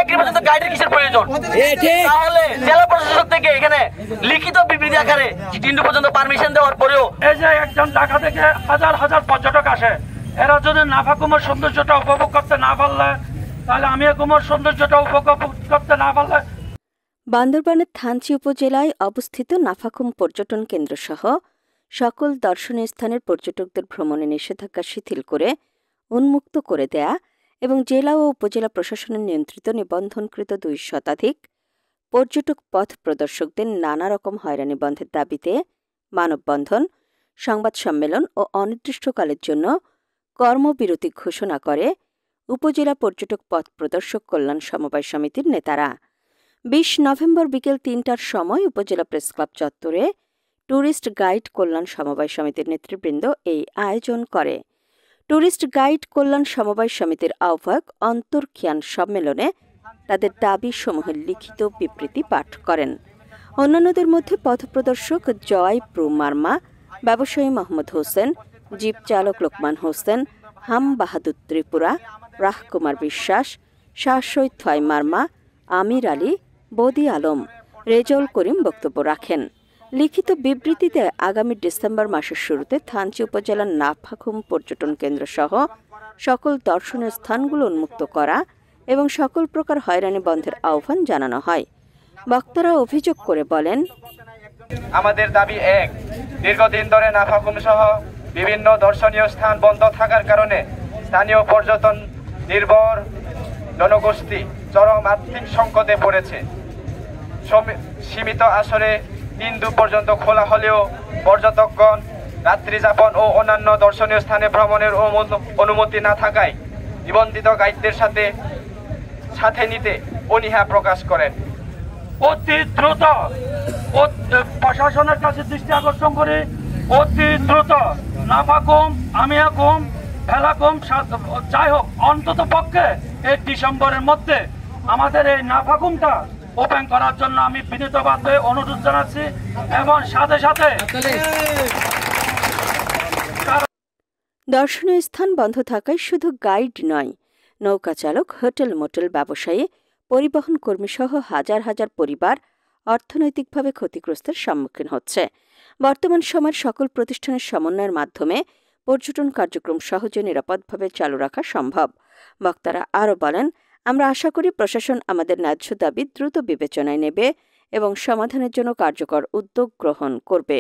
চাকরি পর্যন্ত গাইডের কিসের প্রয়োজন? তাহলে জেলা প্রশাসক থেকে এখানে লিখিত বিবৃতি আকারে টিন্ডু পর্যন্ত পারমিশন দেওয়ার পরেও এই যে একজন ঢাকা থেকে হাজার হাজার পর্যটক আসে, এরা যদি নাফা কুমার সৌন্দর্যটা উপভোগ করতে না পারলে, তাহলে আমি কুমার সৌন্দর্যটা উপভোগ করতে না পারলে। বান্দরবানের থানচি উপজেলায় অবস্থিত নাফাকুম পর্যটন কেন্দ্র সহ সকল দর্শনীয় স্থানের পর্যটকদের ভ্রমণে নিষেধাজ্ঞা শিথিল করে উন্মুক্ত করে দেয়া এবং জেলা ও উপজেলা প্রশাসনের নিয়ন্ত্রিত নিবন্ধনকৃত ২ শতাধিক পর্যটক পথ প্রদর্শকদের নানা রকম হয়রানি বন্ধের দাবিতে মানববন্ধন, সংবাদ সম্মেলন ও অনির্দিষ্টকালের জন্য কর্মবিরতি ঘোষণা করে উপজেলা পর্যটক পথ প্রদর্শক কল্যাণ সমবায় সমিতির নেতারা। ২০ নভেম্বর বিকেল ৩টার সময় উপজেলা প্রেসক্লাব চত্বরে ট্যুরিস্ট গাইড কল্যাণ সমবায় সমিতির নেতৃবৃন্দ এই আয়োজন করে। ট্যুরিস্ট গাইড কল্যাণ সমবায় সমিতির আহ্বায়ক অন্তর খিয়ান সম্মেলনে তাদের দাবিসমূহের লিখিত বিবৃতি পাঠ করেন। অন্যান্যদের মধ্যে পথপ্রদর্শক জয় প্রু মার্মা, ব্যবসায়ী মোহাম্মদ হোসেন, জিপ চালক লোকমান হোসেন, হাম বাহাদুর ত্রিপুরা, রাহকুমার বিশ্বাস, শাহ সৈয়দ থয় মার্মা, আমির আলী, বদি আলম, রেজাউল করিম বক্তব্য রাখেন। লিখিত বিবৃতিতে আগামী ডিসেম্বর মাসের শুরুতে থানচি উপজেলার নাফাকুম পর্যটন কেন্দ্র সহ সকল দর্শনীয় স্থানগুলো উন্মুক্ত করা এবং সকল প্রকার হয়রানি বন্ধের আহ্বান জানানো হয়। বক্তারা অভিযোগ করে বলেন, আমাদের দাবি এক, দীর্ঘদিন ধরে নাফাকুম সহ বিভিন্ন দর্শনীয় স্থান বন্ধ থাকার কারণে স্থানীয় পর্যটন নির্ভর জনগোষ্ঠী চরম আর্থিক সংকটে পড়েছে। সীমিত আসরে দিন পর্যন্ত খোলা হলেও পর্যটকগণ রাত্রি যাপন ও অন্যান্য দর্শনীয় স্থানে ভ্রমণের অনুমতি না থাকায় নিবন্ধিত গাইডদের সাথে নিতে অনীহা প্রকাশ করেন। অতি দ্রুত প্রশাসনের কাছে দৃষ্টি আকর্ষণ করে অতি দ্রুত নাফাকুম, আমিয়াকুম, ভেলাকুম যাই হোক, অন্তত পক্ষে এই ডিসেম্বরের মধ্যে আমাদের এই নাফাকুমটা ওপেন করার জন্য আমি বিনীতভাবে অনুরোধ জানাচ্ছি। এবং সাথে সাথে দর্শনীয় স্থান বন্ধ থাকায় শুধু গাইড নয়, নৌকা চালক, হোটেল মোটেল ব্যবসায়ী, পরিবহন কর্মী সহ হাজার হাজার পরিবার অর্থনৈতিকভাবে ক্ষতিগ্রস্তের সম্মুখীন হচ্ছে। বর্তমান সময়ের সকল প্রতিষ্ঠানের সমন্বয়ের মাধ্যমে পর্যটন কার্যক্রম সহজে নিরাপদভাবে চালু রাখা সম্ভব। বক্তারা আরও বলেন, আমরা আশা করি প্রশাসন আমাদের ন্যায্য দাবি দ্রুত বিবেচনায় নেবে এবং সমাধানের জন্য কার্যকর উদ্যোগ গ্রহণ করবে।